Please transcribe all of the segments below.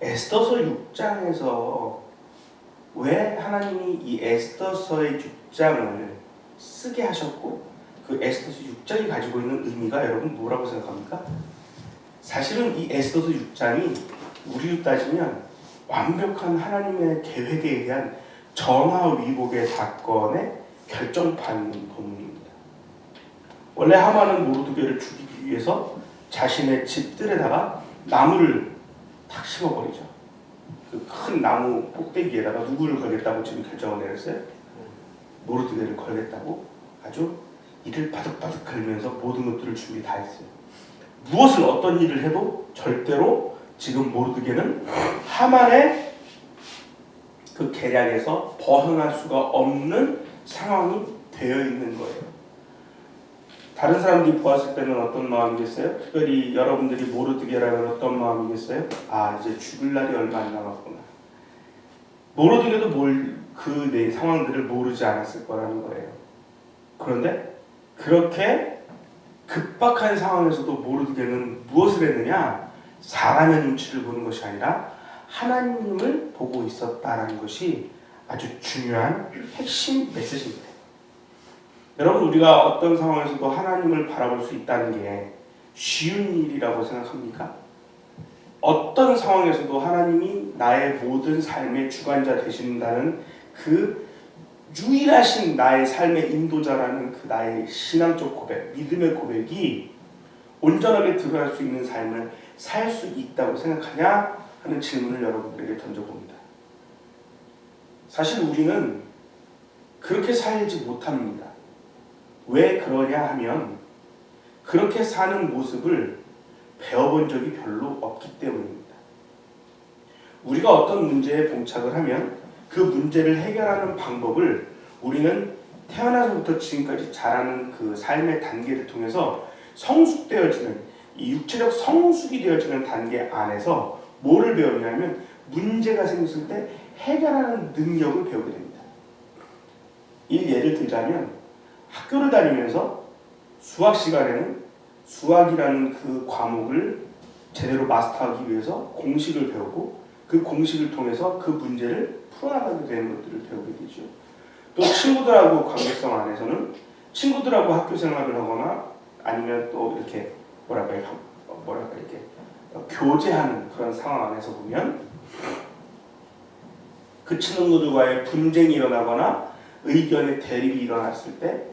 에스더서 6장에서 왜 하나님이 이 에스더서의 6장을 쓰게 하셨고 그 에스더서 6장이 가지고 있는 의미가 여러분 뭐라고 생각합니까? 사실은 이 에스더서 6장이 우리로 따지면 완벽한 하나님의 계획에 의한 전화위복의 사건의 결정판 본문입니다. 원래 하만은 모르드게를 죽이기 위해서 자신의 집들에다가 나무를 탁 심어버리죠. 그 큰 나무 꼭대기에다가 누구를 걸겠다고 지금 결정을 내렸어요? 모르드게를 걸겠다고 아주 이를 바득바득 걸면서 모든 것들을 준비 다 했어요. 무엇을 어떤 일을 해도 절대로 지금 모르드게는 하만의 그 계략에서 벗어날 수가 없는 상황이 되어 있는 거예요. 다른 사람들이 보았을 때는 어떤 마음이겠어요? 특별히 여러분들이 모르드게라면 어떤 마음이겠어요? 아, 이제 죽을 날이 얼마 안 남았구나. 모르드게도 그 내 상황들을 모르지 않았을 거라는 거예요. 그런데 그렇게 급박한 상황에서도 모르드게는 무엇을 했느냐? 사람의 눈치를 보는 것이 아니라 하나님을 보고 있었다는 것이 아주 중요한 핵심 메시지입니다. 여러분, 우리가 어떤 상황에서도 하나님을 바라볼 수 있다는 게 쉬운 일이라고 생각합니까? 어떤 상황에서도 하나님이 나의 모든 삶의 주관자 되신다는 그 유일하신 나의 삶의 인도자라는 그 나의 신앙적 고백, 믿음의 고백이 온전하게 드러날 수 있는 삶을 살 수 있다고 생각하냐 하는 질문을 여러분들에게 던져봅니다. 사실 우리는 그렇게 살지 못합니다. 왜 그러냐 하면 그렇게 사는 모습을 배워본 적이 별로 없기 때문입니다. 우리가 어떤 문제에 봉착을 하면 그 문제를 해결하는 방법을 우리는 태어나서부터 지금까지 자라는 그 삶의 단계를 통해서 성숙되어지는 이 육체적 성숙이 되어지는 단계 안에서 뭐를 배우냐면 문제가 생겼을 때 해결하는 능력을 배우게 됩니다. 예를 들자면 학교를 다니면서 수학 시간에는 수학이라는 그 과목을 제대로 마스터하기 위해서 공식을 배우고 그 공식을 통해서 그 문제를 풀어나가게 되는 것들을 배우게 되죠. 또 친구들하고 관계성 안에서는 친구들하고 학교 생활을 하거나 아니면 또 이렇게 이렇게 교제하는 그런 상황 안에서 보면 그 친구들과의 분쟁이 일어나거나 의견의 대립이 일어났을 때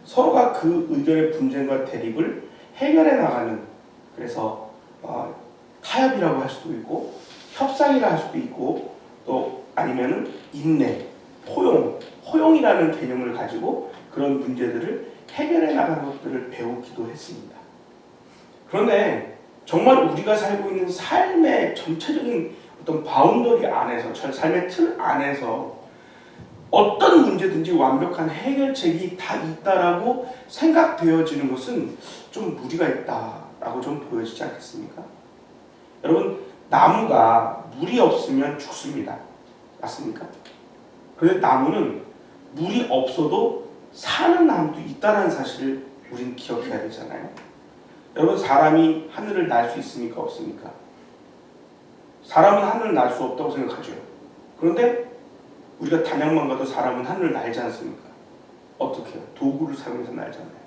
서로가 그 의견의 분쟁과 대립을 해결해 나가는, 그래서 타협이라고 할 수도 있고 협상이라 할 수도 있고 또 아니면은 인내, 호용이라는 개념을 가지고 그런 문제들을 해결해 나가는 것들을 배우기도 했습니다. 그런데 정말 우리가 살고 있는 삶의 전체적인 어떤 바운더리 안에서, 삶의 틀 안에서 어떤 문제든지 완벽한 해결책이 다 있다라고 생각되어지는 것은 좀 무리가 있다라고 좀 보여지지 않겠습니까? 여러분, 나무가 물이 없으면 죽습니다. 맞습니까? 그런데 나무는 물이 없어도 사는 나무도 있다는 사실을 우리는 기억해야 되잖아요. 여러분, 사람이 하늘을 날 수 있습니까? 없습니까? 사람은 하늘을 날 수 없다고 생각하죠. 그런데 우리가 단양만 가도 사람은 하늘을 날지 않습니까? 어떻게 해요? 도구를 사용해서 날잖아요.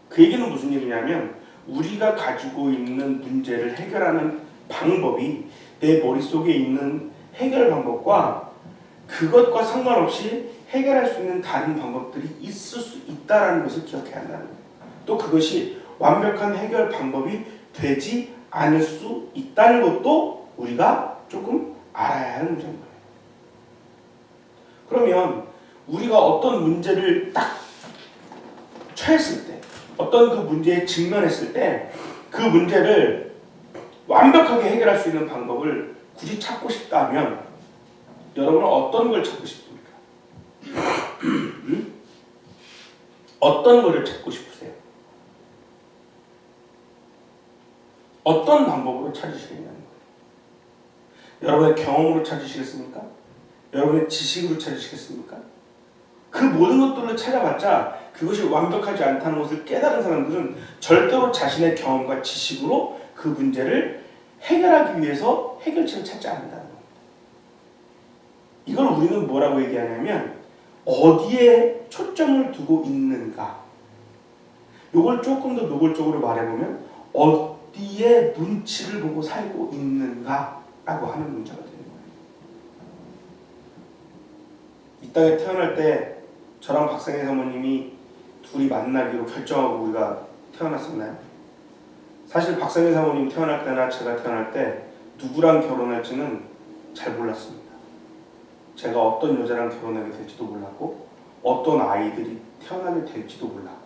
그 얘기는 무슨 얘기냐면 우리가 가지고 있는 문제를 해결하는 방법이 내 머릿속에 있는 해결 방법과 그것과 상관없이 해결할 수 있는 다른 방법들이 있을 수 있다는 것을 기억해야 한다는 거예요. 또 그것이 완벽한 해결 방법이 되지 않을 수 있다는 것도 우리가 조금 알아야 하는 문제인 거예요. 그러면 우리가 어떤 문제를 딱 처했을 때, 어떤 그 문제에 직면했을 때 그 문제를 완벽하게 해결할 수 있는 방법을 굳이 찾고 싶다면 여러분은 어떤 걸 찾고 싶습니까? 어떤 거를 찾고 싶으세요? 어떤 방법으로 찾으시겠냐는 거예요. 여러분의 경험으로 찾으시겠습니까? 여러분의 지식으로 찾으시겠습니까? 그 모든 것들을 찾아봤자 그것이 완벽하지 않다는 것을 깨달은 사람들은 절대로 자신의 경험과 지식으로 그 문제를 해결하기 위해서 해결책을 찾지 않는다는 겁니다. 이걸 우리는 뭐라고 얘기하냐면 어디에 초점을 두고 있는가. 이걸 조금 더 노골적으로 말해보면 어디에 눈치를 보고 살고 있는가라고 하는 문제가 되는 거예요. 이 땅에 태어날 때 저랑 박상희 사모님이 둘이 만나기로 결정하고 우리가 태어났었나요? 사실 박상희 사모님 태어날 때나 제가 태어날 때 누구랑 결혼할지는 잘 몰랐습니다. 제가 어떤 여자랑 결혼하게 될지도 몰랐고 어떤 아이들이 태어나게 될지도 몰랐고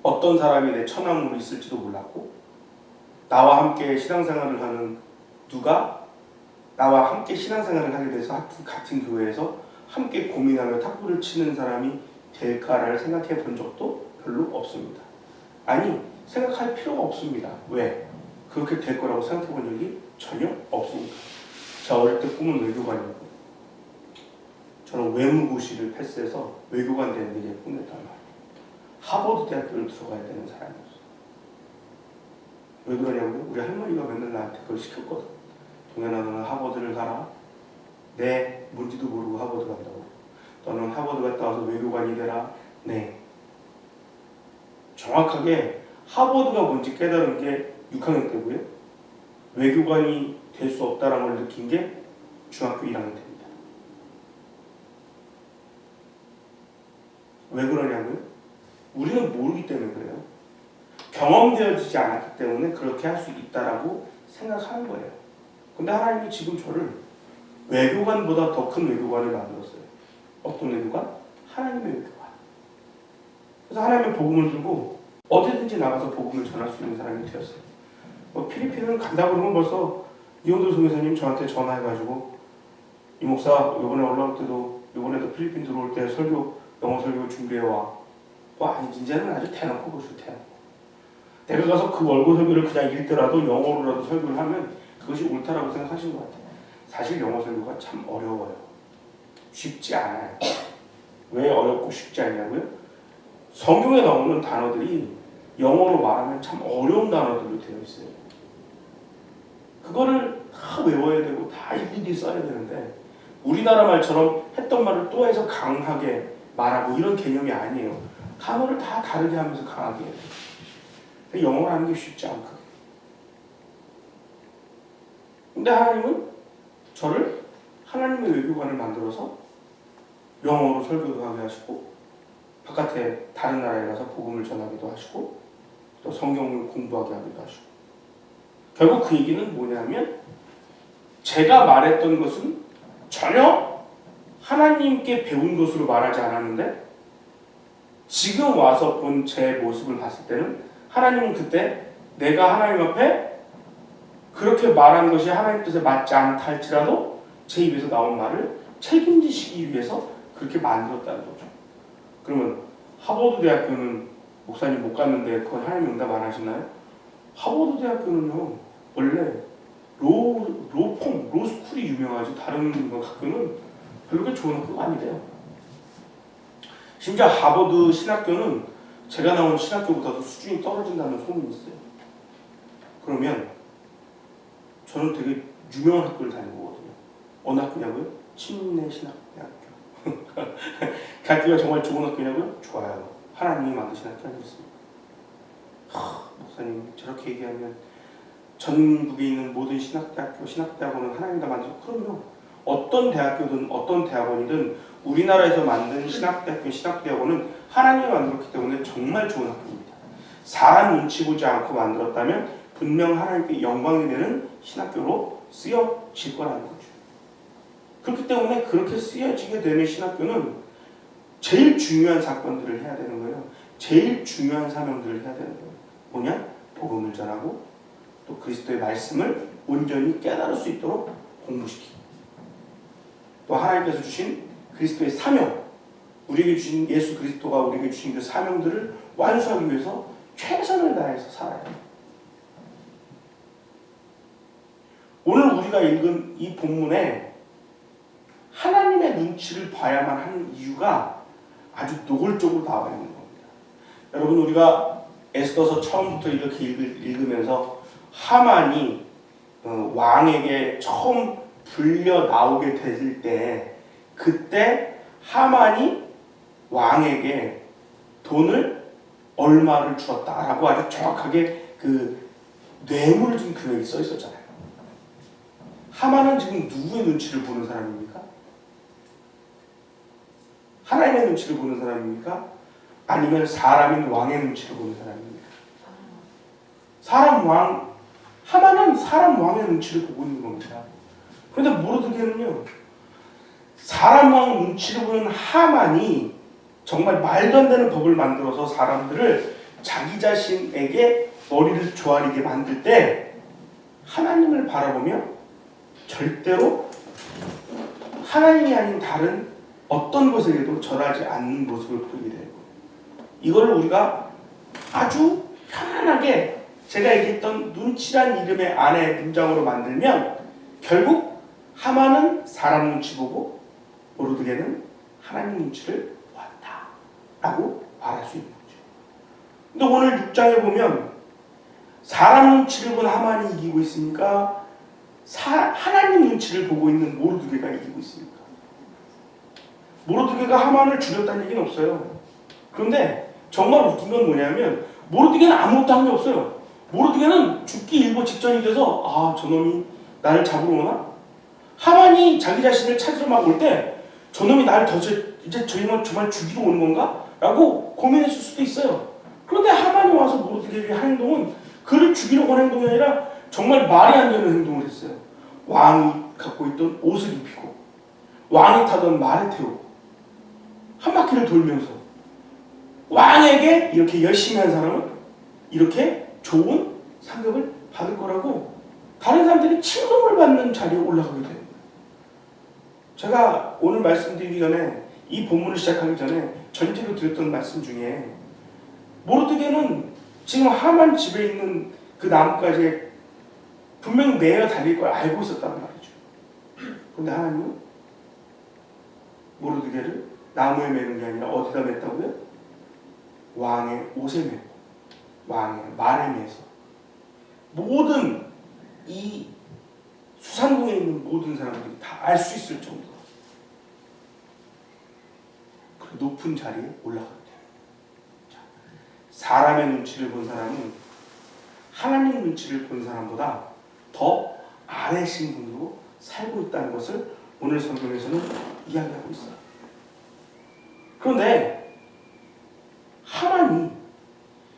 어떤 사람이 내 처남으로 있을지도 몰랐고 나와 함께 신앙생활을 하는 누가 나와 함께 신앙생활을 하게 돼서 같은 교회에서 함께 고민하며 탁구를 치는 사람이 될까를 생각해 본 적도 별로 없습니다. 아니, 생각할 필요가 없습니다. 왜? 그렇게 될 거라고 생각해 본 적이 전혀 없으니까. 저 어릴 때 꿈은 외교관이었고 저는 외무고시를 패스해서 외교관 되는 게 제 꿈이었단 말이에요. 하버드 대학교를 들어가야 되는 사람이었어요. 왜 그러냐고요? 우리 할머니가 맨날 나한테 그걸 시켰거든. 동현아, 너는 하버드를 가라. 네, 뭔지도 모르고 하버드 간다고. 너는 하버드 갔다 와서 외교관이 되라. 네. 정확하게 하버드가 뭔지 깨달은 게 6학년 때고요. 외교관이 될 수 없다는 걸 느낀 게 중학교 1학년 때입니다. 왜 그러냐고요? 우리는 모르기 때문에 그래요. 경험되어지지 않았기 때문에 그렇게 할 수 있다라고 생각하는 거예요. 근데 하나님이 지금 저를 외교관보다 더 큰 외교관을 만들었어요. 어떤 외교관? 하나님의 외교관. 그래서 하나님의 복음을 들고 어디든지 나가서 복음을 전할 수 있는 사람이 되었어요. 필리핀은 간다고 그러면 벌써 이용도 선교사님 저한테 전화해가지고 이 목사 이번에 올라올 때도 이번에도 필리핀 들어올 때 설교 영어 설교 준비해와. 이제는 아주 대놓고 보시고 대놓고. 내가 가서 그 월고 설교를 그냥 읽더라도 영어로라도 설교를 하면 그것이 옳다라고 생각하시는 것 같아요. 사실 영어 설교가 참 어려워요. 쉽지 않아요. 왜 어렵고 쉽지 않냐고요? 성경에 나오는 단어들이 영어로 말하면 참 어려운 단어들로 되어 있어요. 그거를 다 외워야 되고 다 일일이 써야 되는데 우리나라 말처럼 했던 말을 또 해서 강하게 말하고 이런 개념이 아니에요. 단어를 다 다르게 하면서 강하게 해요. 영어를 하는 게 쉽지 않거든요. 근데 하나님은 저를 하나님의 외교관을 만들어서 영어로 설교도 하게 하시고 바깥에 다른 나라에 가서 복음을 전하기도 하시고 또 성경을 공부하게 하기도 하시고 결국 그 얘기는 뭐냐면 제가 말했던 것은 전혀 하나님께 배운 것으로 말하지 않았는데 지금 와서 본 제 모습을 봤을 때는 하나님은 그때 내가 하나님 앞에 그렇게 말한 것이 하나님 뜻에 맞지 않다 할지라도 제 입에서 나온 말을 책임지시기 위해서 그렇게 만들었다는 거죠. 그러면 하버드 대학교는 목사님 못 갔는데 그건 하나님 응답 안 하시나요? 하버드 대학교는요 원래 로스쿨이 유명하지 다른 학교는 별로 그렇게 좋은 학교가 아니래요. 심지어 하버드 신학교는 제가 나온 신학교보다도 수준이 떨어진다는 소문이 있어요. 그러면 저는 되게 유명한 학교를 다닌 거거든요. 어느 학교냐고요? 침례 신학대학교. 그 학교가 정말 좋은 학교냐고요? 좋아요. 하나님이 만드신 학교 아니겠습니까? 목사님 저렇게 얘기하면 전국에 있는 모든 신학대학교, 신학대학원은 하나님이 다 만들었고 그럼요. 어떤 대학교든 어떤 대학원이든 우리나라에서 만든 신학대학교, 신학대학원은 하나님이 만들었기 때문에 정말 좋은 학교입니다. 사람 눈치 보지 않고 만들었다면 분명 하나님께 영광이 되는 신학교로 쓰여질 거라는 거죠. 그렇기 때문에 그렇게 쓰여지게 되는 신학교는 제일 중요한 사건들을 해야 되는 거예요. 제일 중요한 사명들을 해야 되는 거예요. 뭐냐? 복음을 전하고 또 그리스도의 말씀을 온전히 깨달을 수 있도록 공부시키고 또 하나님께서 주신 그리스도의 사명, 우리에게 주신 예수 그리스도가 우리에게 주신 그 사명들을 완수하기 위해서 최선을 다해서 살아야 해요. 오늘 우리가 읽은 이 본문에 하나님의 눈치를 봐야만 하는 이유가 아주 노골적으로 나와 있는 겁니다. 여러분 우리가 에스더서 처음부터 이렇게 읽으면서 하만이 왕에게 처음 불려 나오게 됐을 때 그때 하만이 왕에게 돈을 얼마를 주었다라고 아주 정확하게 그 뇌물을 준 금액이 써 있었잖아요. 하만은 지금 누구의 눈치를 보는 사람입니까? 하나님의 눈치를 보는 사람입니까? 아니면 사람인 왕의 눈치를 보는 사람입니까? 하만은 사람 왕의 눈치를 보고 있는 겁니다. 그런데 모르드게는요, 사람 왕 눈치를 보는 하만이 정말 말도 안 되는 법을 만들어서 사람들을 자기 자신에게 머리를 조아리게 만들 때 하나님을 바라보며 절대로 하나님이 아닌 다른 어떤 것에게도 절하지 않는 모습을 보이게 되고, 이걸 우리가 아주 편안하게 제가 얘기했던 눈치란 이름의 안에 문장으로 만들면 결국 하만은 사람 눈치 보고 모르드게는 하나님 눈치를 보았다 라고 말할 수 있는 거죠. 근데 오늘 6장에 보면 사람 눈치를 본 하만이 이기고 있습니까? 하나님 눈치를 보고 있는 모르드게가 이기고 있습니까? 모르드게가 하만을 죽였다는 얘기는 없어요. 그런데 정말 웃긴 건 뭐냐면 모르드게는 아무것도 한 게 없어요. 모르드게는 죽기 일보 직전이 돼서 저놈이 나를 잡으러 오나? 하만이 자기 자신을 찾으러 막 올 때 저놈이 나를 이제 저희만 정말 죽이러 오는 건가? 라고 고민했을 수도 있어요. 그런데 하만이 와서 모르드게에게 한 행동은 그를 죽이려고 한 행동이 아니라 정말 말이 안 되는 행동을 했어요. 왕이 갖고 있던 옷을 입히고 왕이 타던 말을 태우고 한 바퀴를 돌면서 왕에게 이렇게 열심히 한 사람은 이렇게 좋은 상급을 받을 거라고 다른 사람들이 칭송을 받는 자리에 올라가게 돼요. 제가 오늘 말씀드리기 전에 이 본문을 시작하기 전에 전제로 드렸던 말씀 중에 모르드게는 지금 하만 집에 있는 그 나뭇가지에 분명히 매여 달릴 걸 알고 있었단 말이죠. 그런데 하나님은 모르드게를 나무에 매는 게 아니라 어디다 맸다고요? 왕의 옷에 매고 왕의 말에 매서 모든 이 수산궁에 있는 모든 사람들이 다 알 수 있을 정도로 그 높은 자리에 올라가게 돼요. 사람의 눈치를 본 사람은 하나님 눈치를 본 사람보다 더 아래 신분으로 살고 있다는 것을 오늘 성경에서는 이야기하고 있어요. 그런데 하만이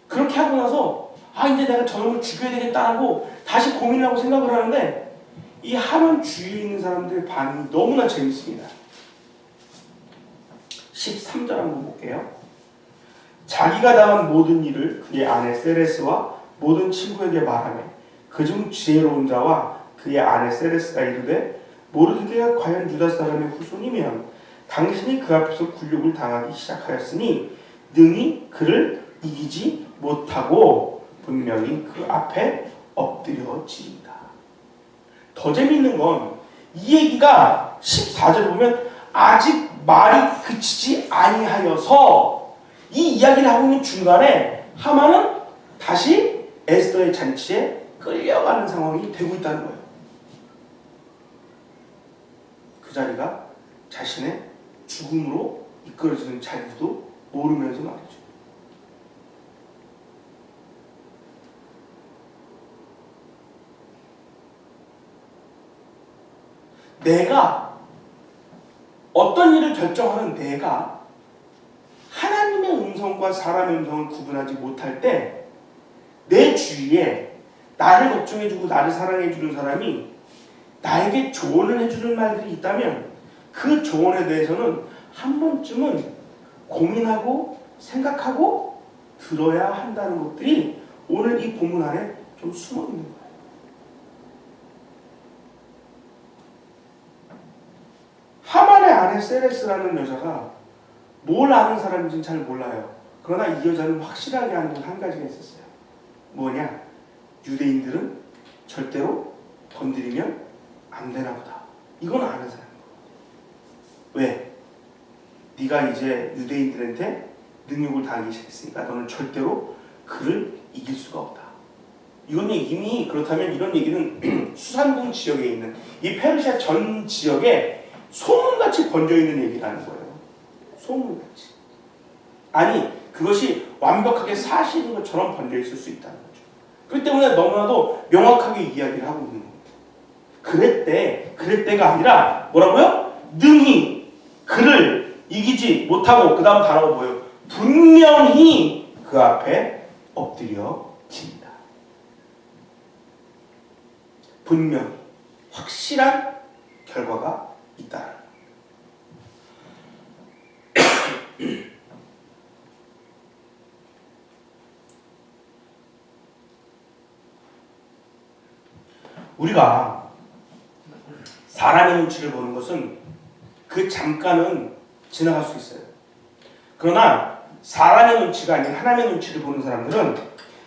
그렇게 하고 나서 이제 내가 저놈을 죽여야 되겠다라고 다시 고민하고 생각을 하는데 이 하만 주위에 있는 사람들의 반응이 너무나 재밌습니다. 13절 한번 볼게요. 자기가 당한 모든 일을 그의 아내 세레스와 모든 친구에게 말하며 그중 지혜로운 자와 그의 아내 세레스가 이르되 모르드게가 과연 유다 사람의 후손이면 당신이 그 앞에서 굴욕을 당하기 시작하였으니 능히 그를 이기지 못하고 분명히 그 앞에 엎드려지리다. 더 재미있는 건 이 얘기가 14절 보면 아직 말이 그치지 아니하여서 이 이야기를 하고 있는 중간에 하만은 다시 에스더의 잔치에 끌려가는 상황이 되고 있다는 거예요. 그 자리가 자신의 죽음으로 이끌어지는 자리도 모르면서 말이죠. 내가 어떤 일을 결정하는 내가 하나님의 음성과 사람의 음성을 구분하지 못할 때 내 주위에 나를 걱정해주고 나를 사랑해주는 사람이 나에게 조언을 해주는 말들이 있다면 그 조언에 대해서는 한 번쯤은 고민하고 생각하고 들어야 한다는 것들이 오늘 이 본문 안에 좀 숨어 있는 거예요. 하만의 아내 세레스라는 여자가 뭘 아는 사람인지는 잘 몰라요. 그러나 이 여자는 확실하게 아는 건 한 가지가 있었어요. 뭐냐? 유대인들은 절대로 건드리면 안 되나 보다. 이건 아는 사람인 거예요. 왜? 네가 이제 유대인들한테 능욕을 당하기 시작했으니까 너는 절대로 그를 이길 수가 없다. 이건 이미 그렇다면 이런 얘기는 수산궁 지역에 있는 이 페르시아 전 지역에 소문같이 번져 있는 얘기라는 거예요. 소문같이. 아니 그것이 완벽하게 사실인 것처럼 번져 있을 수 있다는 거죠. 그렇기 때문에 너무나도 명확하게 이야기를 하고 있는 겁니다. 그랬대가 아니라 뭐라고요? 능히 그를 이기지 못하고 그 다음 단어가 뭐예요? 분명히 그 앞에 엎드려집니다. 분명히 확실한 결과가 있다. 우리가 사람의 눈치를 보는 것은 그 잠깐은 지나갈 수 있어요. 그러나 사람의 눈치가 아닌 하나님의 눈치를 보는 사람들은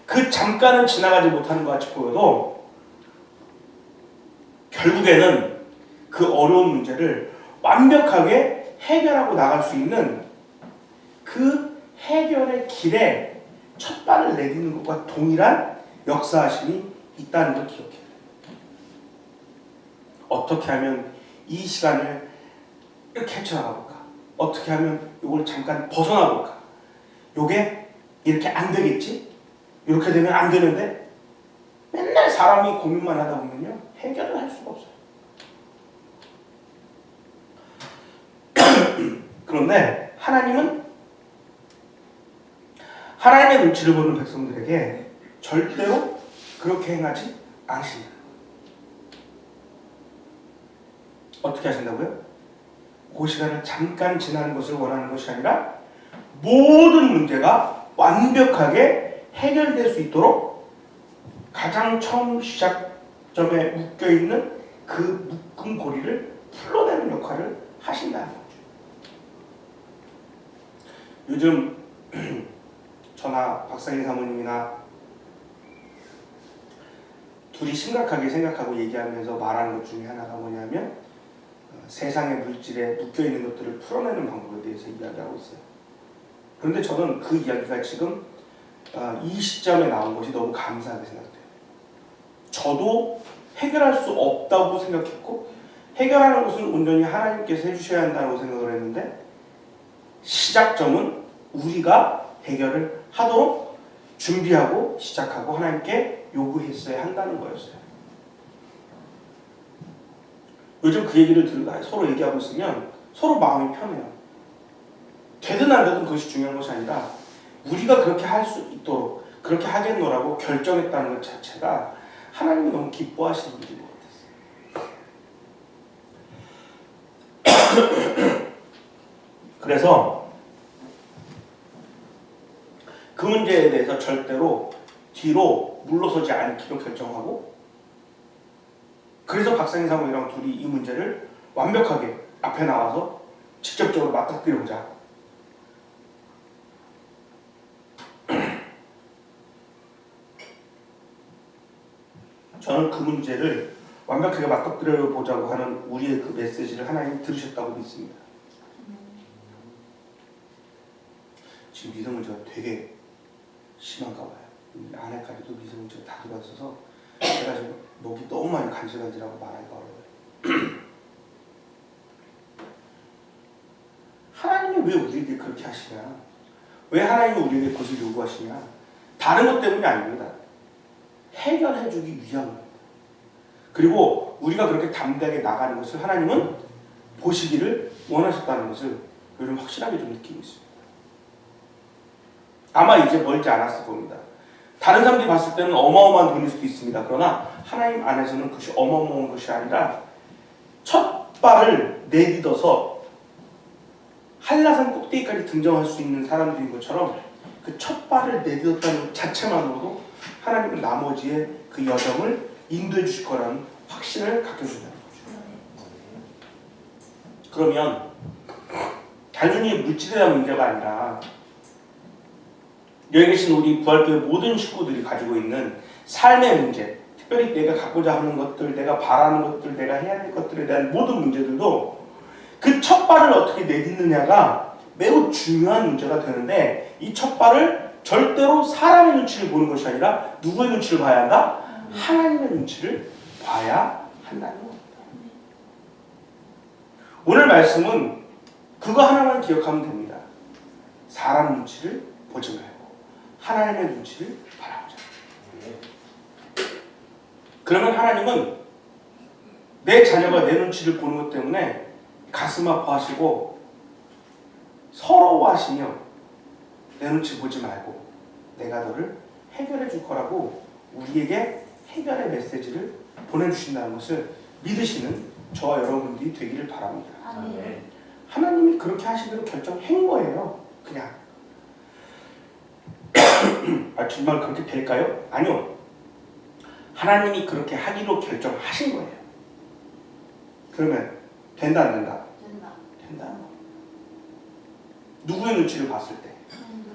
그 잠깐은 지나가지 못하는 것 같이 보여도 결국에는 그 어려운 문제를 완벽하게 해결하고 나갈 수 있는 그 해결의 길에 첫 발을 내딛는 것과 동일한 역사하심이 있다는 걸 기억해야 돼요. 어떻게 하면 이 시간을 이렇게 헤쳐나가볼까? 어떻게 하면 이걸 잠깐 벗어나볼까? 요게 이렇게 안 되겠지? 이렇게 되면 안 되는데 맨날 사람이 고민만 하다 보면요 해결을 할 수가 없어요. 그런데 하나님은 하나님의 눈치를 보는 백성들에게 절대로 그렇게 행하지 않으신다. 어떻게 하신다고요? 그 시간을 잠깐 지나는 것을 원하는 것이 아니라 모든 문제가 완벽하게 해결될 수 있도록 가장 처음 시작점에 묶여있는 그 묶은 고리를 풀어내는 역할을 하신다는 거죠. 요즘 저나 박상희 사모님이나 둘이 심각하게 생각하고 얘기하면서 말하는 것 중에 하나가 뭐냐면 세상의 물질에 묶여있는 것들을 풀어내는 방법에 대해서 이야기하고 있어요. 그런데 저는 그 이야기가 지금 이 시점에 나온 것이 너무 감사하게 생각돼요. 저도 해결할 수 없다고 생각했고 해결하는 것은 온전히 하나님께서 해주셔야 한다고 생각을 했는데 시작점은 우리가 해결을 하도록 준비하고 시작하고 하나님께 요구했어야 한다는 거였어요. 요즘 그 얘기를 들고 서로 얘기하고 있으면 서로 마음이 편해요. 되든 안 되든 그것이 중요한 것이 아니라 우리가 그렇게 할 수 있도록 그렇게 하겠노라고 결정했다는 것 자체가 하나님이 너무 기뻐하시는 일인 것 같았어요. 그래서 그 문제에 대해서 절대로 뒤로 물러서지 않기로 결정하고 그래서 박상희 사모님이랑 둘이 이 문제를 완벽하게 앞에 나와서 직접적으로 맞닥뜨려보자. 저는 그 문제를 완벽하게 맞닥뜨려보자고 하는 우리의 그 메시지를 하나님이 들으셨다고 믿습니다. 지금 미세먼지가 되게 심한가 봐요. 안에까지도 미세먼지가 다 들어왔어서 제가 지금 목이 너무 많이 간질간질하고 말하기가 어려워요. 하나님이 왜 우리에게 그렇게 하시냐? 왜 하나님이 우리에게 그것을 요구하시냐? 다른 것 때문이 아닙니다. 해결해주기 위함입니다. 그리고 우리가 그렇게 담대하게 나가는 것을 하나님은 보시기를 원하셨다는 것을 요즘 확실하게 좀 느끼고 있습니다. 아마 이제 멀지 않았을 겁니다. 다른 사람들이 봤을 때는 어마어마한 돈일 수도 있습니다. 그러나 하나님 안에서는 그것이 어마어마한 것이 아니라 첫 발을 내딛어서 한라산 꼭대기까지 등정할 수 있는 사람들인 것처럼 그 첫 발을 내딛었다는 것 자체만으로도 하나님은 나머지의 그 여정을 인도해 주실 거라는 확신을 갖게 된다는 거죠. 그러면 단순히 물질에 대한 문제가 아니라 여기 계신 우리 부활교회 모든 식구들이 가지고 있는 삶의 문제, 특별히 내가 갖고자 하는 것들, 내가 바라는 것들, 내가 해야 할 것들에 대한 모든 문제들도 그 첫 발을 어떻게 내딛느냐가 매우 중요한 문제가 되는데 이 첫 발을 절대로 사람의 눈치를 보는 것이 아니라 누구의 눈치를 봐야 한다? 하나님의 눈치를 봐야 한다는 겁니다. 오늘 말씀은 그거 하나만 기억하면 됩니다. 사람 눈치를 보지 말고 하나님의 눈치를 바라보자. 그러면 하나님은 내 자녀가 내 눈치를 보는 것 때문에 가슴 아파하시고 서러워하시며 내 눈치 보지 말고 내가 너를 해결해 줄 거라고 우리에게 해결의 메시지를 보내주신다는 것을 믿으시는 저와 여러분들이 되기를 바랍니다. 아멘. 하나님이 그렇게 하시기로 결정한 거예요. 그냥. 정말 그렇게 될까요? 아니요. 하나님이 그렇게 하기로 결정하신 거예요. 그러면 된다 안 된다? 된다. 된다. 누구의 눈치를 봤을 때?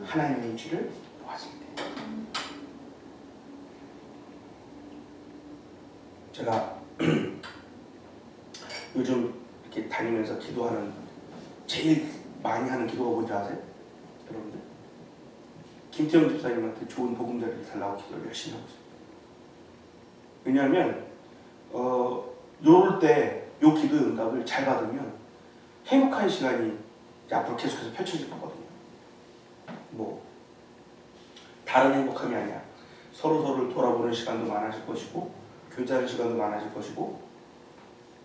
하나님의 눈치를 봤을 때. 제가 요즘 이렇게 다니면서 기도하는 제일 많이 하는 기도가 뭔지 아세요? 여러분들? 김태형 집사님한테 좋은 보금자리를 달라고 기도를 열심히 하고 있어요. 왜냐하면 요럴 때 요 기도의 응답을 잘 받으면 행복한 시간이 이제 앞으로 계속해서 펼쳐질 거거든요. 뭐 다른 행복함이 아니야. 서로를 돌아보는 시간도 많아질 것이고 교제하는 시간도 많아질 것이고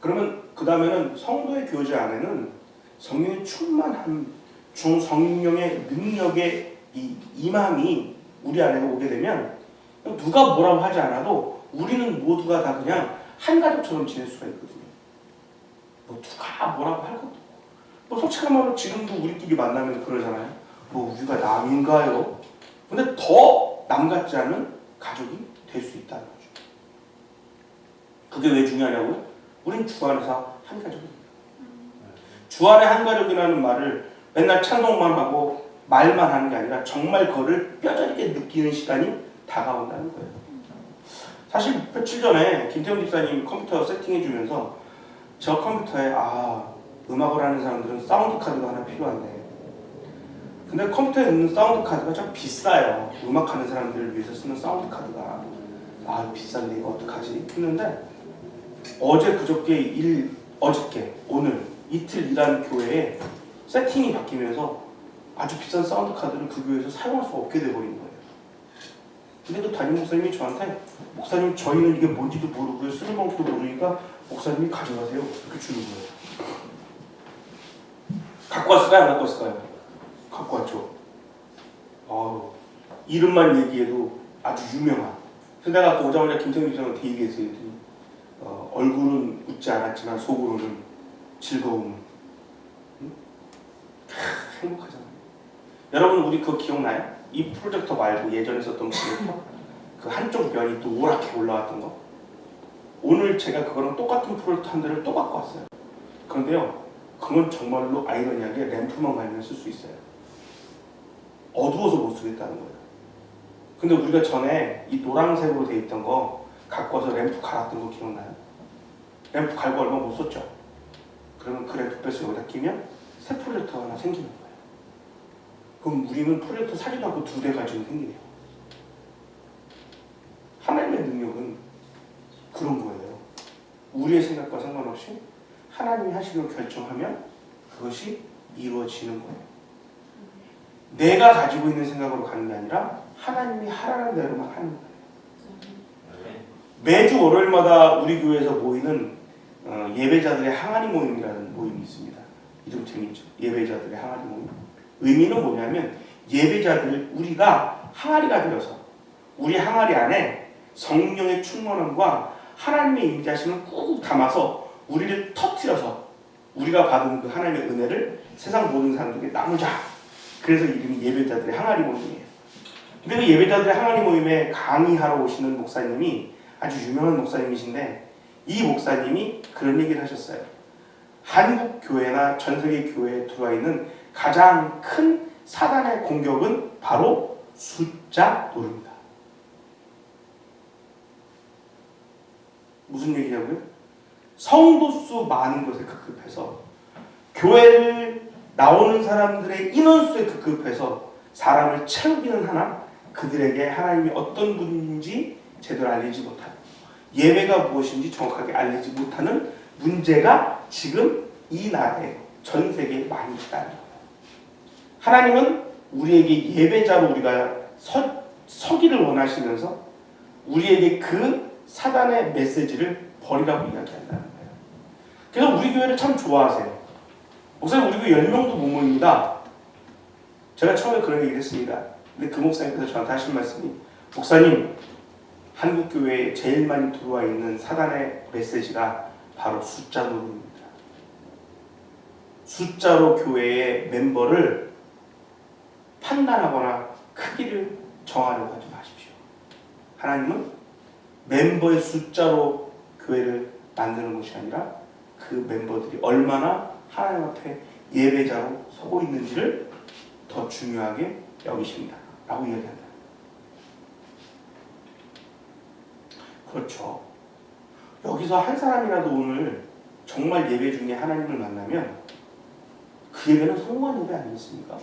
그러면 그 다음에는 성도의 교제 안에는 성령의 충만함, 성령의 능력의 이 임함이 우리 안에 오게 되면 누가 뭐라고 하지 않아도 우리는 모두가 다 그냥 한 가족처럼 지낼 수가 있거든요. 뭐 누가 뭐라고 할 것도 없고 뭐 솔직한 말로 지금도 우리끼리 만나면 그러잖아요. 뭐 우리가 남인가요? 근데 더 남 같지 않은 가족이 될 수 있다는 거죠. 그게 왜 중요하냐고요? 우린 주 안에서 한 가족입니다. 주 안에 한 가족이라는 말을 맨날 찬송만 하고 말만 하는 게 아니라 정말 그거를 뼈저리게 느끼는 시간이 다가온다는 거예요. 사실 며칠 전에 김태훈 집사님 컴퓨터 세팅해주면서 저 컴퓨터에 음악을 하는 사람들은 사운드 카드가 하나 필요한데 근데 컴퓨터에 넣는 사운드 카드가 좀 비싸요. 음악하는 사람들을 위해서 쓰는 사운드 카드가 비싼데 이거 어떡하지? 했는데 어제 그저께 어저께 오늘 이틀 일한 교회에 세팅이 바뀌면서 아주 비싼 사운드 카드를 그 교회에서 사용할 수 없게 돼버린 거예요. 근데 그 담임 목사님이 저한테 목사님 저희는 이게 뭔지도 모르고요 쓰는 방법도 모르니까 목사님이 가져가세요 이렇게 주는 거예요. 갖고 왔을까요? 안 갖고 왔을까요? 갖고 왔죠. 이름만 얘기해도 아주 유명한. 그래서 내가 오자마자 김태훈 집사님한테 얘기했어요. 얼굴은 웃지 않았지만 속으로는 즐거움. 응? 행복하잖아요. 여러분 우리 그거 기억나요? 이 프로젝터 말고 예전에 썼던 프로젝터 그 한쪽 면이 또 오랗게 올라왔던 거. 오늘 제가 그거랑 똑같은 프로젝터 한 대를 또 갖고 왔어요. 그런데요 그건 정말로 아이러니하게 램프만 갈면 쓸 수 있어요. 어두워서 못 쓰겠다는 거예요. 근데 우리가 전에 이 노란색으로 돼 있던 거 갖고 와서 램프 갈았던 거 기억나요? 램프 갈고 얼마 못 썼죠? 그러면 그 램프 빼서 여기다 끼면 새 프로젝터가 하나 생기는 거예요. 그럼 우리는 프로젝터 사지도 않고 2대 가지고 생기네요. 하나님의 능력은 그런 거예요. 우리의 생각과 상관없이 하나님이 하시기로 결정하면 그것이 이루어지는 거예요. 내가 가지고 있는 생각으로 가는 게 아니라 하나님이 하라는 대로만 하는 거예요. 매주 월요일마다 우리 교회에서 모이는 예배자들의 항아리 모임이라는 모임이 있습니다. 이름 재밌죠? 예배자들의 항아리 모임. 의미는 뭐냐면 예배자들 우리가 항아리가 되어서 우리 항아리 안에 성령의 충만함과 하나님의 임재하심을 꾹 담아서 우리를 터뜨려서 우리가 받은 그 하나님의 은혜를 세상 모든 사람들에게 나누자. 그래서 이름이 예배자들의 항아리 모임이에요. 근데 그 예배자들의 항아리 모임에 강의하러 오시는 목사님이 아주 유명한 목사님이신데 이 목사님이 그런 얘기를 하셨어요. 한국 교회나 전 세계 교회에 들어와 있는 가장 큰 사단의 공격은 바로 숫자 노름이다. 무슨 얘기냐고요? 성도 수 많은 것에 급급해서 교회를 나오는 사람들의 인원수에 급급해서 사람을 채우기는 하나 그들에게 하나님이 어떤 분인지 제대로 알리지 못하고 예배가 무엇인지 정확하게 알리지 못하는 문제가 지금 이 나라에 전 세계에 많이 있다는 거예요. 하나님은 우리에게 예배자로 우리가 서기를 원하시면서 우리에게 그 사단의 메시지를 버리라고 이야기한다는 거예요. 그래서 우리 교회를 참 좋아하세요. 목사님 우리 교회 10명도 못 모입니다. 제가 처음에 그런 얘기를 했습니다. 근데 그 목사님께서 저한테 하신 말씀이 목사님 한국 교회에 제일 많이 들어와 있는 사단의 메시지가 바로 숫자 노름입니다. 숫자로 교회의 멤버를 판단하거나 크기를 정하려고 하지 마십시오. 하나님은 멤버의 숫자로 교회를 만드는 것이 아니라 그 멤버들이 얼마나 하나님 앞에 예배자로 서고 있는지를 더 중요하게 여기십니다. 라고 이야기한다. 그렇죠. 여기서 한 사람이라도 오늘 정말 예배 중에 하나님을 만나면 그 예배는 성공한 예배 아니겠습니까?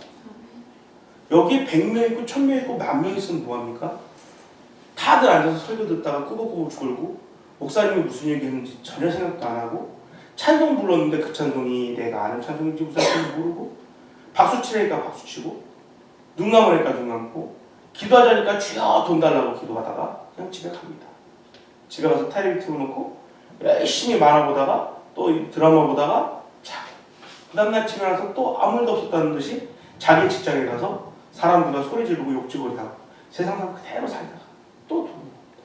여기 100명 있고 1000명 있고 10,000명 있으면 뭐합니까? 다들 앉아서 설교 듣다가 꾸벅꾸벅 졸고 목사님이 무슨 얘기했는지 전혀 생각도 안 하고 찬송 불렀는데 그 찬송이 내가 아는 찬송인지 무슨 찬송인지 모르고 박수 치라니까 박수 치고 눈 감으니까 눈 감고 기도하자니까 주여 돈 달라고 기도하다가 그냥 집에 갑니다. 집에 가서 텔레비 틀어놓고 열심히 만화 보다가 또 드라마 보다가 자고 그 다음날 집에 가서 또 아무 일도 없었다는 듯이 자기 직장에 가서 사람들과 소리 지르고 욕 지르고 하고 세상 사람 그대로 살다가 또 돈이 없다.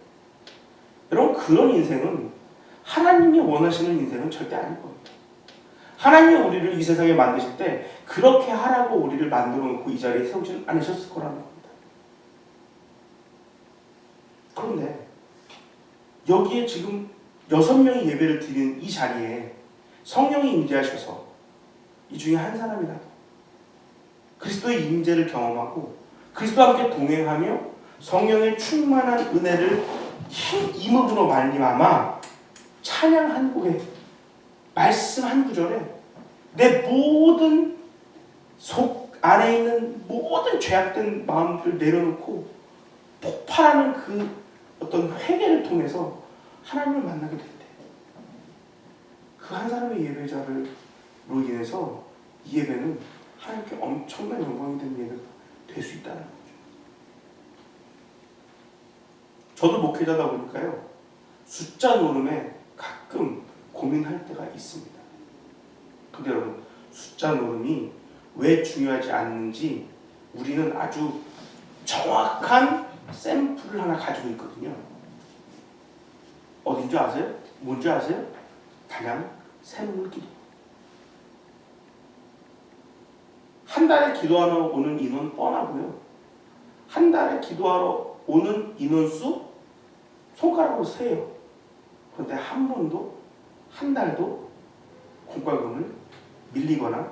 여러분 그런 인생은 하나님이 원하시는 인생은 절대 아닐 겁니다. 하나님이 우리를 이 세상에 만드실 때 그렇게 하라고 우리를 만들어 놓고 이 자리에 세우지 않으셨을 거라는 겁니다. 그런데 여기에 지금 6명이 예배를 드리는 이 자리에 성령이 임재하셔서 이 중에 한 사람이라도 그리스도의 임재를 경험하고 그리스도와 함께 동행하며 성령의 충만한 은혜를 힘임으로 말미암아 찬양 한 곡에 말씀 한 구절에 내 모든 속 안에 있는 모든 죄악된 마음들을 내려놓고 폭발하는 그 어떤 회개를 통해서 하나님을 만나게 될 때 그 한 사람의 예배자로 인해서 이 예배는 하나님께 엄청난 영광이 되는 예배가 될 수 있다는 거죠. 저도 목회자다 보니까요. 숫자 노름에 가끔 고민할 때가 있습니다. 근데 여러분 숫자 노름이 왜 중요하지 않는지 우리는 아주 정확한 샘플을 하나 가지고 있거든요. 어딘지 아세요? 뭔지 아세요? 단양 샘물기도. 한 달에 기도하러 오는 인원 뻔하고요. 한 달에 기도하러 오는 인원수 손가락으로 세요. 그런데 한 번도 한 달도 공과금을 밀리거나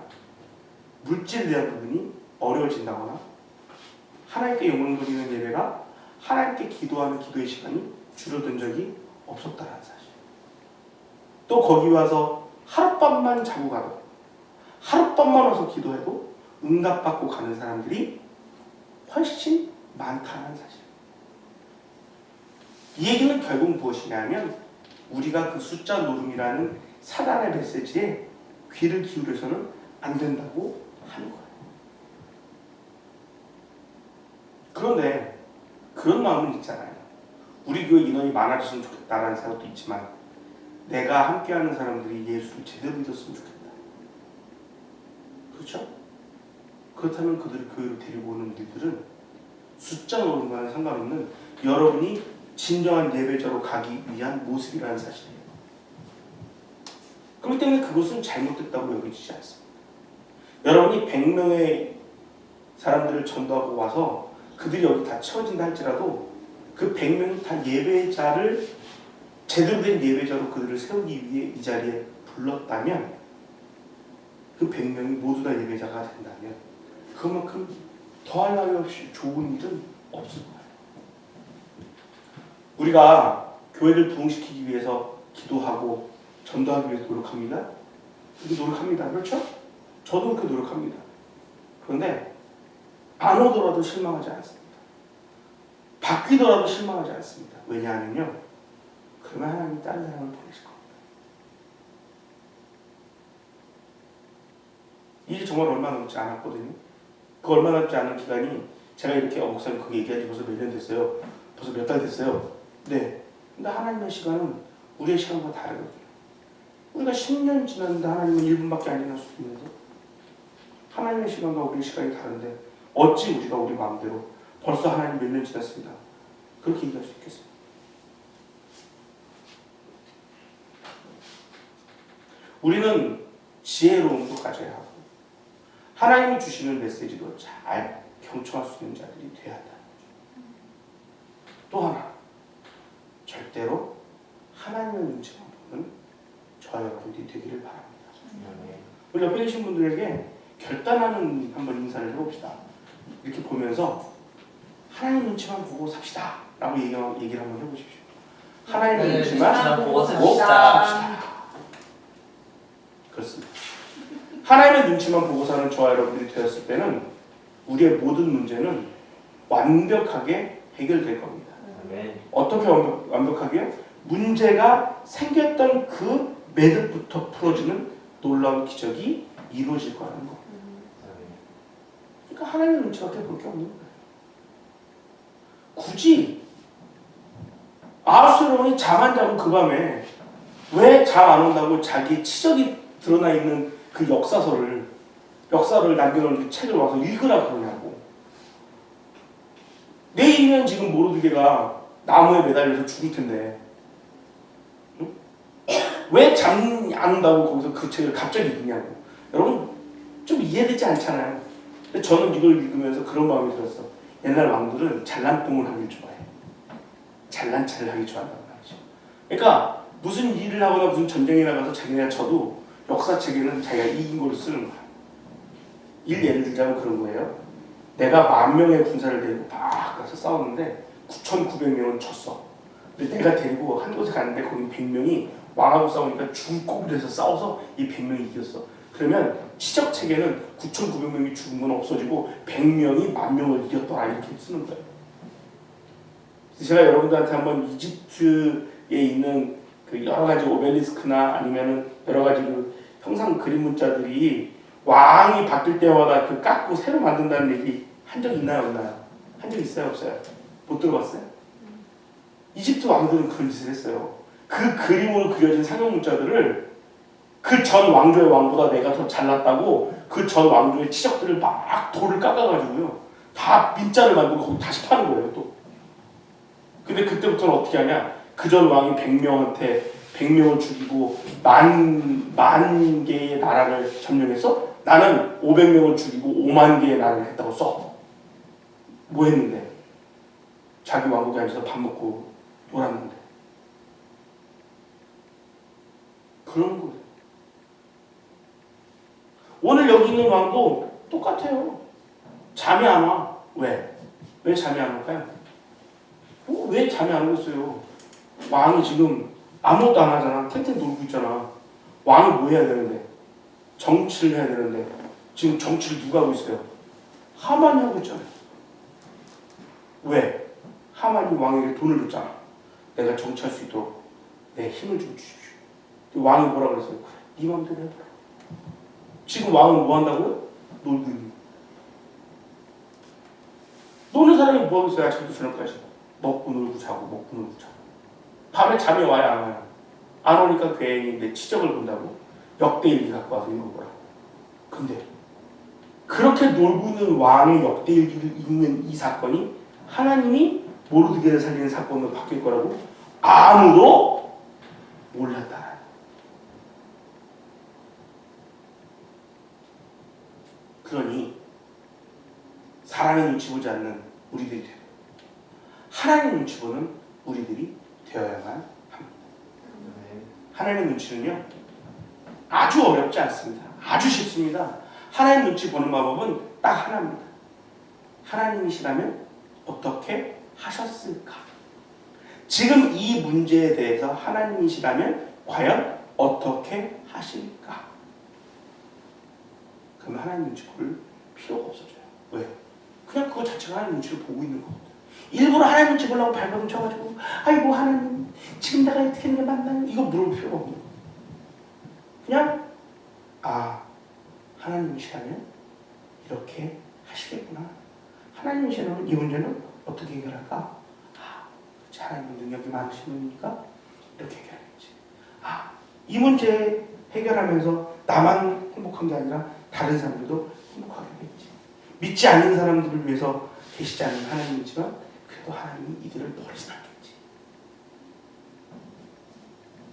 물질에 대한 부분이 어려워진다거나 하나님께 영광 돌리는 예배가 하나님께 기도하는 기도의 시간이 줄어든 적이 없었다는 사실. 또 거기 와서 하룻밤만 자고 가도 하룻밤만 와서 기도해도 응답받고 가는 사람들이 훨씬 많다는 사실. 이 얘기는 결국 무엇이냐면 우리가 그 숫자 노름이라는 사단의 메시지에 귀를 기울여서는 안 된다고 하는 거예요. 그런데 그런 마음은 있잖아요. 우리 교회 인원이 많아졌으면 좋겠다라는 생각도 있지만 내가 함께하는 사람들이 예수를 제대로 믿었으면 좋겠다. 그렇죠? 그렇다면 그들을 교회로 데리고 오는 일들은 숫자 노름과는 상관없는 여러분이 진정한 예배자로 가기 위한 모습이라는 사실이에요. 그렇기 때문에 그것은 잘못됐다고 여겨지지 않습니다. 여러분이 100명의 사람들을 전도하고 와서 그들이 여기 다 채워진다 할지라도 그 100명이 다 예배자를 제대로 된 예배자로 그들을 세우기 위해 이 자리에 불렀다면 그 100명이 모두 다 예배자가 된다면 그만큼 더할 나위 없이 좋은 일은 없을 거예요. 우리가 교회를 부흥시키기 위해서 기도하고 전도하기 위해서 노력합니다. 그렇게 노력합니다. 그렇죠? 저도 그렇게 노력합니다. 그런데 안 오더라도 실망하지 않습니다. 바뀌더라도 실망하지 않습니다. 왜냐하면요, 그러면 하나님이 다른 사람을 보내실 겁니다. 이게 정말 얼마 남지 않았거든요. 그 얼마 남지 않은 기간이 제가 이렇게 목사님 그거 얘기한 지 벌써 몇 년 됐어요. 벌써 몇 달 됐어요. 네. 근데 하나님의 시간은 우리의 시간과 다르거든요. 우리가 10년 지났는데 하나님은 1분밖에 안 지날 수도 있는데 하나님의 시간과 우리의 시간이 다른데 어찌 우리가 우리 마음대로 벌써 하나님 몇 년 지났습니다. 그렇게 얘기할 수 있겠어요? 우리는 지혜로움도 가져야 하고 하나님이 주시는 메시지도 잘 경청할 수 있는 자들이 되어야 한다는 거죠. 또 하나, 절대로 하나님의 눈치만 보는 저와 여러분들이 되기를 바랍니다. 우리 옆에 계신 분들에게 결단하는 한번 인사를 해봅시다. 이렇게 보면서 하나님 눈치만 보고 삽시다 라고 얘기를 한번 해보십시오. 하나님 눈치만 보고 삽시다. 그렇습니다. 하나님의 눈치만 보고 사는 저와 여러분들이 되었을 때는 우리의 모든 문제는 완벽하게 해결될 겁니다. 어떻게 완벽하게요? 문제가 생겼던 그 매듭부터 풀어지는 놀라운 기적이 이루어질 거라는 거. 그러니까 하나님의 눈치밖에 볼 게 없는 거예요. 굳이 아수르왕이 잠 안 자고 그 밤에 왜 잠 안 온다고 자기 치적이 드러나 있는 그 역사를 남겨놓은 책을 와서 읽으라 그러냐고. 내일이면 지금 모르드게가 나무에 매달려서 죽을 텐데 응? 왜 잠 안 온다고 거기서 그 책을 갑자기 읽냐고. 여러분 좀 이해되지 않잖아요. 근데 저는 이걸 읽으면서 그런 마음이 들었어. 옛날 왕들은 잘난 똥을 하길 좋아해. 잘난 체를 하기 좋아한다고 말이죠. 그러니까 무슨 일을 하거나 무슨 전쟁에 나가서 자기네가 져도 역사책에는 자기가 이긴 걸 쓰는 거야. 예를 들자면 그런 거예요. 내가 10,000명의 군사를 데리고 막 가서 싸웠는데 9,900명은 졌어. 근데 내가 데리고 한 곳에 갔는데 거기 100명이 왕하고 싸우니까 죽을 꼴을 해서 싸워서 이 100명이 이겼어. 그러면 치적책에는 9,900명이 죽은 건 없어지고 100명이 10,000명을 이겼더라 이렇게 쓰는 거예요. 제가 여러분들한테 한번 이집트에 있는 그 여러 가지 오벨리스크나 아니면은 여러 가지 그 형상 그림 문자들이 왕이 바뀔 때마다 그 깎고 새로 만든다는 얘기 한 적 있나요, 없나요? 한 적 있어요, 없어요? 못 들어봤어요? 이집트 왕들은 그런 짓을 했어요. 그 그림으로 그려진 상형 문자들을 그 전 왕조의 왕보다 내가 더 잘났다고 그 전 왕조의 치적들을 막 돌을 깎아가지고요. 다 민자를 만들고 거기 다시 파는 거예요, 또. 근데 그때부터는 어떻게 하냐? 그 전 왕이 100명을 죽이고 만 개의 나라를 점령해서 나는 500명을 죽이고 5만 개의 나라를 했다고 써. 뭐 했는데? 자기 왕국에 앉아서 밥 먹고 놀았는데. 그런 거예요. 오늘 여기 있는 왕도 똑같아요. 잠이 안 와. 왜? 왜 잠이 안 올까요? 왜 잠이 안 오겠어요? 왕이 지금 아무것도 안 하잖아. 탱탱 놀고 있잖아. 왕이 뭐 해야 되는데? 정치를 해야 되는데 지금 정치를 누가 하고 있어요? 하만이 하고 있잖아요. 왜? 하만이 왕에게 돈을 줬잖아. 내가 정치할 수 있도록 내 힘을 좀 주십시오. 왕이 뭐라 그랬어요? 네 맘대로 해봐라. 지금 왕은 뭐 한다고요? 놀고 있는 거예요. 노는 사람이 뭐 하고 있어요? 아침부터 저녁까지 먹고 놀고 자고 먹고 놀고 자고. 밤에 잠이 와요, 안 와요? 안 오니까 괜히 내 치적을 본다고 역대일기 갖고 와서 읽어보라고. 근데 그렇게 놀고 있는 왕의 역대일기를 읽는 이 사건이 하나님이 모르드게를 살리는 사건으로 바뀔 거라고 아무도 몰랐다. 그러니 사람의 눈치 보지 않는 우리들이 되고 하나님의 눈치 보는 우리들이 되어야만 합니다. 하나님의 눈치는요 아주 어렵지 않습니다. 아주 쉽습니다. 하나님 눈치 보는 방법은 딱 하나입니다. 하나님이시라면 어떻게 하셨을까? 지금 이 문제에 대해서 하나님이시라면 과연 어떻게 하실까? 그럼 하나님 눈치 볼 필요가 없어져요. 왜? 그냥 그거 자체가 하나님 눈치를 보고 있는 거거든. 일부러 하나님 눈치 보려고 발버둥 쳐가지고 아이고 하나님 지금 내가 어떻게 하는 게 맞나요? 이거 물을 필요가 없는 거야. 그냥 하나님이시라면 이렇게 하시겠구나. 하나님이시라면 이 문제는 어떻게 해결할까? 하나님은 능력이 많으신 분이니까 이렇게 해결하겠지. 이 문제 해결하면서 나만 행복한 게 아니라 다른 사람들도 행복하게 되겠지. 믿지 않는 사람들을 위해서 계시지 않는 하나님이지만 그래도 하나님이 이들을 버리진 않겠지.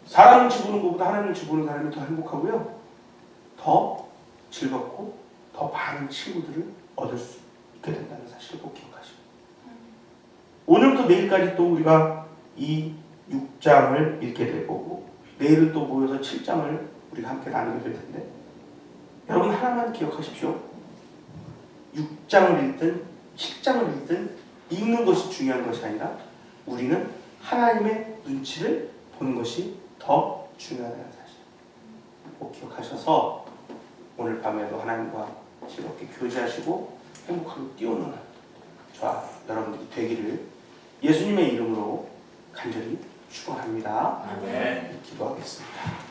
사람 눈치 보는 것보다 하나님 눈치 보는 사람이 더 행복하고요. 더 즐겁고 더 많은 친구들을 얻을 수 있게 된다는 사실을 꼭 기억하시고, 오늘부터 내일까지 또 우리가 이 6장을 읽게 될 거고 내일은 또 모여서 7장을 우리가 함께 나누게 될 텐데, 여러분 하나만 기억하십시오. 6장을 읽든 7장을 읽든 읽는 것이 중요한 것이 아니라 우리는 하나님의 눈치를 보는 것이 더 중요하다는 사실 꼭 기억하셔서 오늘 밤에도 하나님과 즐겁게 교제하시고 행복하게 뛰어노는 저와 여러분들이 되기를 예수님의 이름으로 간절히 축원합니다. 아멘. 기도하겠습니다.